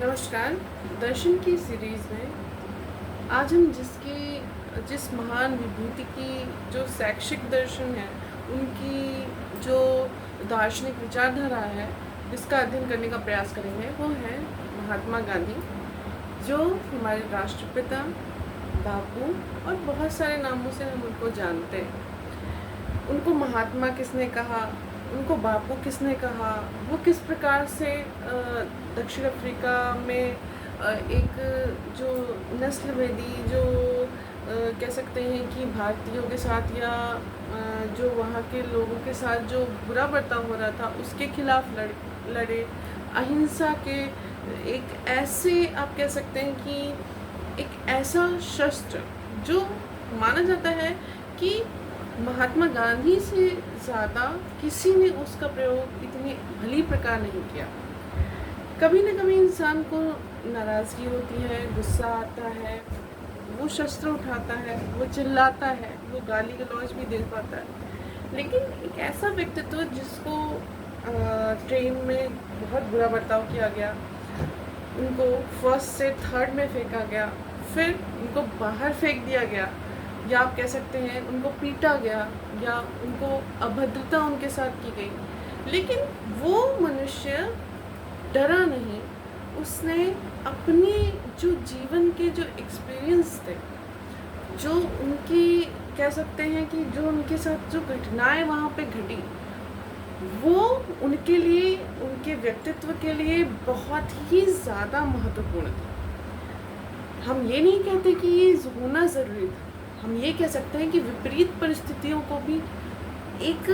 नमस्कार। दर्शन की सीरीज़ में आज हम जिस महान विभूति की जो शैक्षिक दर्शन है, उनकी जो दार्शनिक विचारधारा है, जिसका अध्ययन करने का प्रयास करेंगे, वो है महात्मा गांधी, जो हमारे राष्ट्रपिता, बापू और बहुत सारे नामों से हम उनको जानते हैं। उनको महात्मा किसने कहा, उनको बापू किसने कहा, वो किस प्रकार से दक्षिण अफ्रीका में एक जो नस्लभेदी जो कह सकते हैं कि भारतीयों के साथ या जो वहाँ के लोगों के साथ जो बुरा बर्ताव हो रहा था, उसके खिलाफ लड़े। अहिंसा के एक ऐसे, आप कह सकते हैं कि एक ऐसा शस्त्र जो माना जाता है कि महात्मा गांधी से ज़्यादा किसी ने उसका प्रयोग इतनी भली प्रकार नहीं किया। कभी न कभी इंसान को नाराज़गी होती है, गुस्सा आता है, वो शस्त्र उठाता है, वो चिल्लाता है, वो गाली गलौज भी दे पाता है। लेकिन एक ऐसा व्यक्तित्व जिसको ट्रेन में बहुत बुरा बर्ताव किया गया, उनको फर्स्ट से थर्ड में फेंका गया, फिर उनको बाहर फेंक दिया गया, या आप कह सकते हैं उनको पीटा गया, या उनको अभद्रता उनके साथ की गई, लेकिन वो मनुष्य डरा नहीं। उसने अपने जो जीवन के जो एक्सपीरियंस थे, जो उनकी कह सकते हैं कि जो उनके साथ जो घटनाएं वहाँ पे घटी, वो उनके लिए, उनके व्यक्तित्व के लिए बहुत ही ज़्यादा महत्वपूर्ण था। हम ये नहीं कहते कि ये होना ज़रूरी था, हम ये कह सकते हैं कि विपरीत परिस्थितियों को भी एक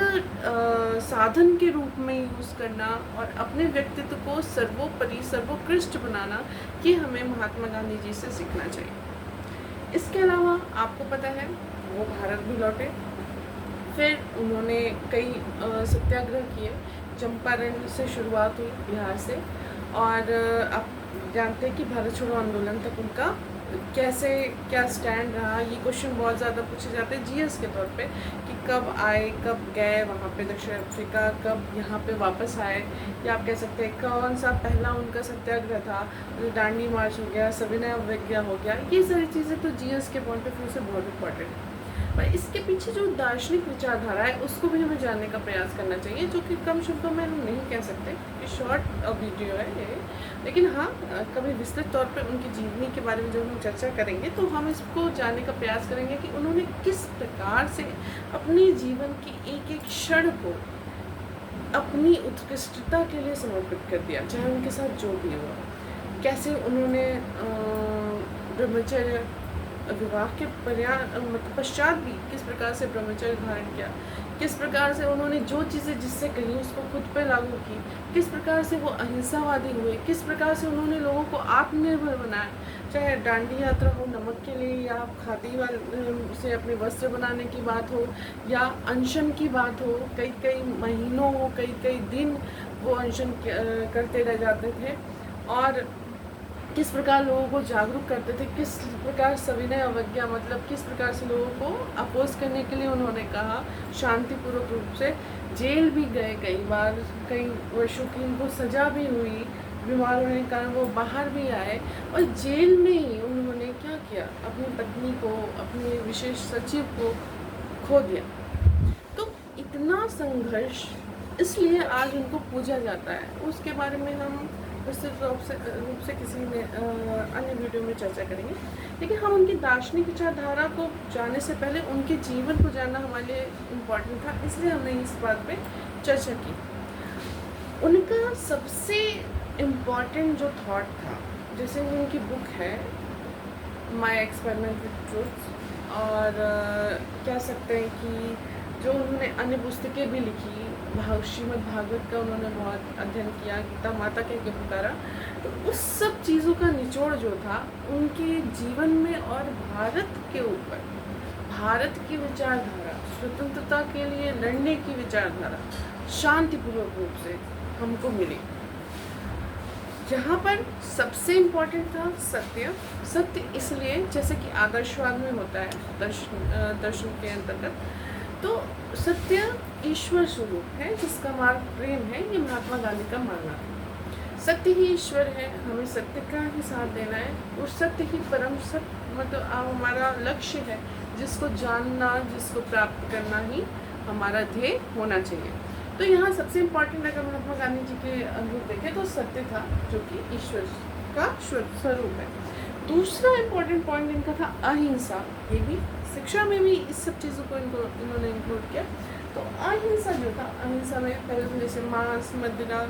साधन के रूप में यूज़ करना और अपने व्यक्तित्व को सर्वोपरि सर्वोत्कृष्ट बनाना, ये हमें महात्मा गांधी जी से सीखना चाहिए। इसके अलावा आपको पता है वो भारत भी लौटे, फिर उन्होंने कई सत्याग्रह किए। चंपारण से शुरुआत हुई बिहार से, और आप जानते हैं कि भारत छोड़ो आंदोलन तक उनका कैसे क्या स्टैंड रहा। ये क्वेश्चन बहुत ज़्यादा पूछे जाते हैं जीएस के तौर पे कि कब आए, कब गए वहाँ पे दक्षिण अफ्रीका, कब यहाँ पे वापस आए, या आप कह सकते हैं कौन सा पहला उनका सत्याग्रह था, दांडी मार्च हो गया, सविनय अवज्ञा हो गया। ये सारी चीज़ें तो जीएस के पॉइंट ऑफ व्यू से बहुत इंपॉर्टेंट है, पर इसके पीछे जो दार्शनिक विचारधारा है उसको भी हमें जानने का प्रयास करना चाहिए, जो कि कम शब्दों में हम नहीं कह सकते। ये शॉर्ट वीडियो है ये, लेकिन हाँ, कभी विस्तृत तौर पे उनकी जीवनी के बारे में जब हम चर्चा करेंगे तो हम इसको जानने का प्रयास करेंगे कि उन्होंने किस प्रकार से अपने जीवन की एक एक क्षण को अपनी उत्कृष्टता के लिए समर्पित कर दिया, चाहे उनके साथ जो भी हुआ। कैसे उन्होंने ब्रह्मचर्य, विवाह के पश्चात भी किस प्रकार से ब्रह्मचर्य धारण किया, किस प्रकार से उन्होंने जो चीज़ें जिससे कही उसको खुद पे लागू की, किस प्रकार से वो अहिंसावादी हुए, किस प्रकार से उन्होंने लोगों को आत्मनिर्भर बनाया, चाहे दांडी यात्रा हो नमक के लिए, या खादी वाले से अपने वस्त्र बनाने की बात हो, या अनशन की बात हो, कई कई महीनों, कई कई दिन वो अनशन करते रह जाते थे, और किस प्रकार लोगों को जागरूक करते थे, किस प्रकार सविनय अवज्ञा मतलब किस प्रकार से लोगों को अपोज करने के लिए उन्होंने कहा, शांतिपूर्वक रूप से जेल भी गए कई बार, कई वर्षों की उनको सज़ा भी हुई, बीमार होने के कारण वो बाहर भी आए, और जेल में ही उन्होंने क्या किया, अपनी पत्नी को, अपने विशेष सचिव को खो दिया। तो इतना संघर्ष, इसलिए आज उनको पूजा जाता है। उसके बारे में हम विस्तृत रूप से किसी ने अन्य वीडियो में चर्चा करेंगे, लेकिन हम उनकी दार्शनिक विचारधारा को जानने से पहले उनके जीवन को जानना हमारे लिए इम्पोर्टेंट था, इसलिए हमने इस बात पे चर्चा की। उनका सबसे इम्पॉर्टेंट जो थॉट था, जैसे उनकी बुक है माय एक्सपेरिमेंट विद ट्रूथ, और कह सकते हैं कि जो उन्होंने अन्य पुस्तकें भी लिखी, श्रीमद् भागवत का उन्होंने बहुत अध्ययन किया, गीता माता के पुकारा, तो उस सब चीज़ों का निचोड़ जो था उनके जीवन में और भारत के ऊपर, भारत की विचारधारा, स्वतंत्रता के लिए लड़ने की विचारधारा शांतिपूर्वक रूप से हमको मिली। यहाँ पर सबसे इम्पोर्टेंट था सत्य। सत्य इसलिए जैसे कि आदर्शवाद में होता है दर्शन के अंतर्गत, तो सत्य ईश्वर स्वरूप है जिसका मार्ग प्रेम है, ये महात्मा गांधी का मानना है। सत्य ही ईश्वर है, हमें सत्य का ही साथ देना है और सत्य ही परम सत्य मतलब हमारा लक्ष्य है, जिसको जानना, जिसको प्राप्त करना ही हमारा ध्येय होना चाहिए। तो यहाँ सबसे इम्पोर्टेंट अगर महात्मा गांधी जी के अनुरूप देखें तो सत्य था, जो कि ईश्वर का स्वरूप है। दूसरा इम्पोर्टेंट पॉइंट इनका था अहिंसा। ये भी शिक्षा में भी इस सब चीज़ों को इन्होंने इंक्लूड किया। तो अहिंसा जो था, अहिंसा में पहले तो जैसे मांस, मदिरा,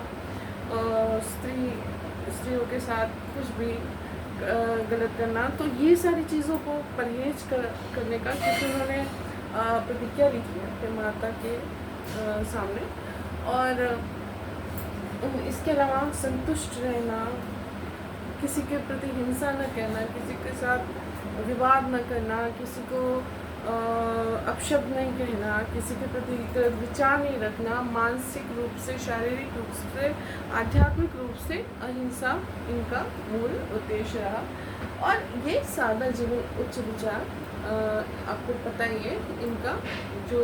स्त्रियों के साथ कुछ भी गलत करना, तो ये सारी चीज़ों को परहेज करने का, क्योंकि उन्होंने प्रतिज्ञा ली थी अपने माता के सामने। और इसके अलावा संतुष्ट रहना, किसी के प्रति हिंसा न करना, किसी के साथ विवाद न करना, किसी को अपशब्द नहीं कहना, किसी के प्रति गलत विचार नहीं रखना, मानसिक रूप से, शारीरिक रूप से, आध्यात्मिक रूप से अहिंसा इनका मूल उद्देश्य रहा। और ये सादा जीवन, उच्च विचार, आपको पता ही है, इनका जो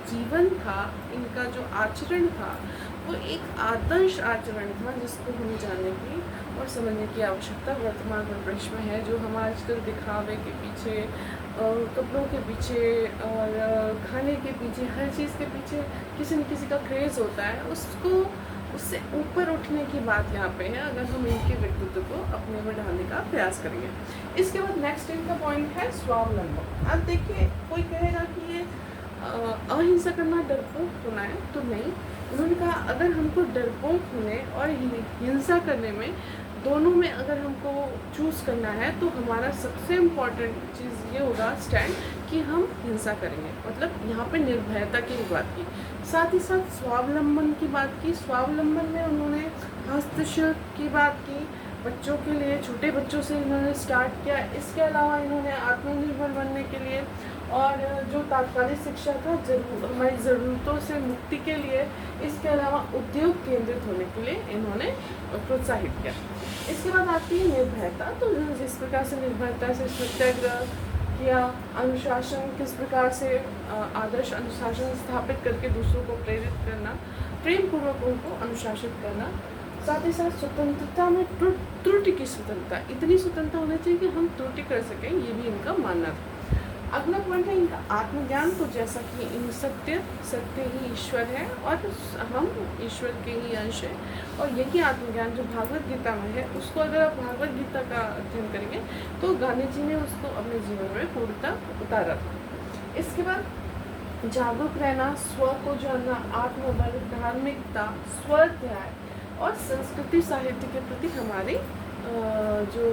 जीवन था, इनका जो आचरण था, वो एक आदर्श आचरण था, जिसको हमें जानने की और समझने की आवश्यकता वर्तमान परिदृश्य में है। जो हम आजकल दिखावे के पीछे, कपड़ों के पीछे और खाने के पीछे, हर चीज़ के पीछे किसी न किसी का क्रेज़ होता है, उससे ऊपर उठने की बात यहाँ पे है, अगर हम इनके व्यक्तित्व को अपने में डालने का प्रयास करेंगे। इसके बाद नेक्स्ट इनका पॉइंट है स्वावलंबन। अब देखिए, कोई कहेगा कि ये अहिंसा करना डरपोक होना है, तो नहीं। उन्होंने कहा अगर हमको डरपोक होने और हिंसा करने में, दोनों में अगर हमको चूज़ करना है, तो हमारा सबसे इम्पॉर्टेंट चीज़ ये होगा स्टैंड कि हम हिंसा करेंगे। मतलब यहाँ पे निर्भयता की बात की, साथ ही साथ स्वावलंबन की बात की। स्वावलंबन में उन्होंने हस्तशिल्प की बात की, बच्चों के लिए, छोटे बच्चों से इन्होंने स्टार्ट किया। इसके अलावा इन्होंने आत्मनिर्भर बनने के लिए और जो तात्कालिक शिक्षा था, हमारी ज़रूरतों से मुक्ति के लिए, इसके अलावा उद्योग केंद्रित होने के लिए इन्होंने प्रोत्साहित किया। इसके बाद आती है निर्भयता। तो जिस प्रकार से निर्भयता से सत्याग्रह किया, अनुशासन किस प्रकार से आदर्श अनुशासन स्थापित करके दूसरों को प्रेरित करना, प्रेम पूर्वक उनको अनुशासित करना, साथ ही साथ स्वतंत्रता में त्रुटि की स्वतंत्रता, इतनी स्वतंत्रता होनी चाहिए कि हम त्रुटि कर सकें, ये भी इनका मानना था। अगला पॉइंट है इनका आत्मज्ञान। तो जैसा कि इन सत्य ही ईश्वर है और हम ईश्वर के ही अंश हैं, और यही आत्मज्ञान जो भागवत गीता में है, उसको अगर आप भागवत गीता का अध्ययन करेंगे तो गांधी जी ने उसको अपने जीवन में पूर्णतः उतारा था। इसके बाद जागरूक रहना, स्व को जानना, आत्मबल, धार्मिकता, स्वाध्याय और संस्कृति साहित्य के प्रति हमारी जो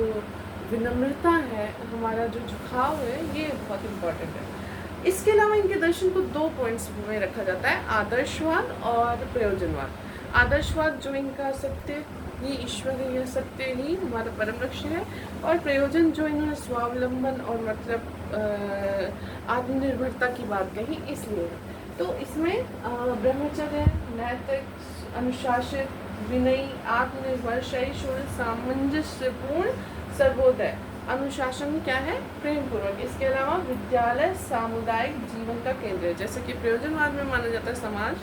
विनम्रता है, हमारा जो झुकाव है, ये बहुत इम्पोर्टेंट है। इसके अलावा इनके दर्शन को 2 पॉइंट्स में रखा जाता है, आदर्शवाद और प्रयोजनवाद। आदर्शवाद जो इनका सत्य ही ईश्वर है, यह सत्य ही हमारा परम लक्ष्य है, और प्रयोजन जो इन्होंने स्वावलंबन और मतलब आत्मनिर्भरता की बात कही, इसलिए। तो इसमें ब्रह्मचर्य, नैतिक, अनुशासित, विनयी, आत्मनिर्भर, सहिष्णु, सामंजस्यपूर्ण, सर्वोदय। अनुशासन क्या है? प्रेम पूर्वक। इसके अलावा विद्यालय सामुदायिक जीवन का केंद्र है। जैसे कि प्रयोजनवाद में माना जाता है समाज,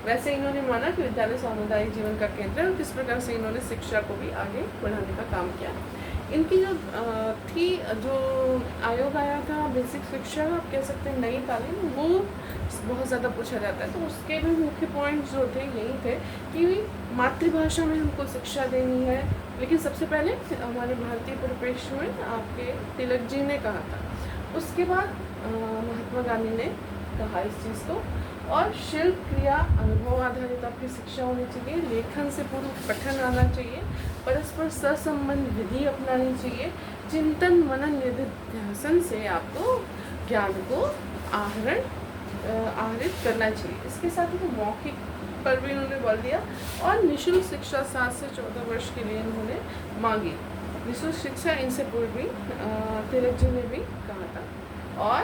वैसे इन्होंने माना कि विद्यालय सामुदायिक जीवन का केंद्र है, और किस प्रकार से इन्होंने शिक्षा को भी आगे बढ़ाने का काम किया। इनकी जो थी, जो आयोग आया था बेसिक शिक्षा, आप कह सकते हैं नई तालीम, वो बहुत ज़्यादा पूछा जाता है। तो उसके भी मुख्य पॉइंट्स जो थे यही थे कि मातृभाषा में हमको शिक्षा देनी है, लेकिन सबसे पहले हमारे भारतीय परिप्रेक्ष्य में आपके तिलक जी ने कहा था। उसके बाद महात्मा गांधी ने कहा इस चीज़ को, और शिल्प क्रिया अनुभव आधारित आपकी शिक्षा होनी चाहिए, लेखन से पूर्व पठन आना चाहिए, परस्पर सहसंबंध विधि अपनानी चाहिए, चिंतन मनन निधिध्यासन से आपको ज्ञान को आहरित करना चाहिए। इसके साथ ही मौखिक पर भी इन्होंने बल दिया, और निःशुल्क शिक्षा 7 से 14 वर्ष के लिए इन्होंने मांगी। निःशुल्क शिक्षा इनसे पूर्व भी तिलक जी ने भी कहा था। और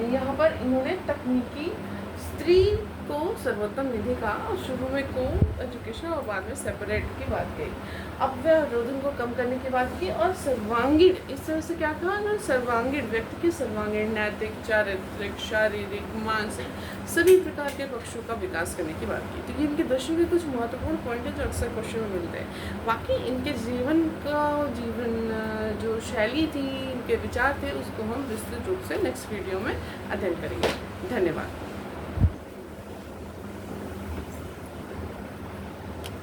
यहाँ पर इन्होंने तकनीकी, स्त्री को सर्वोत्तम निधि कहा और शुरू में को एजुकेशन और बाद में सेपरेट की बात कही। अव्यय अवरोधन को कम करने की बात की और सर्वांगीण, इस तरह से क्या कहा ना, सर्वांगीण व्यक्ति के सर्वांगीण नैतिक, चारित्रिक, शारीरिक, मानसिक सभी प्रकार के पक्षों का विकास करने की बात की। तो ये इनके दर्शन के कुछ महत्वपूर्ण पॉइंट हैं जो अक्सर क्वेश्चन में मिलते हैं। बाकी इनके जीवन जो शैली थी, इनके विचार थे, उसको हम विस्तृत रूप से नेक्स्ट वीडियो में अध्ययन करेंगे। धन्यवाद।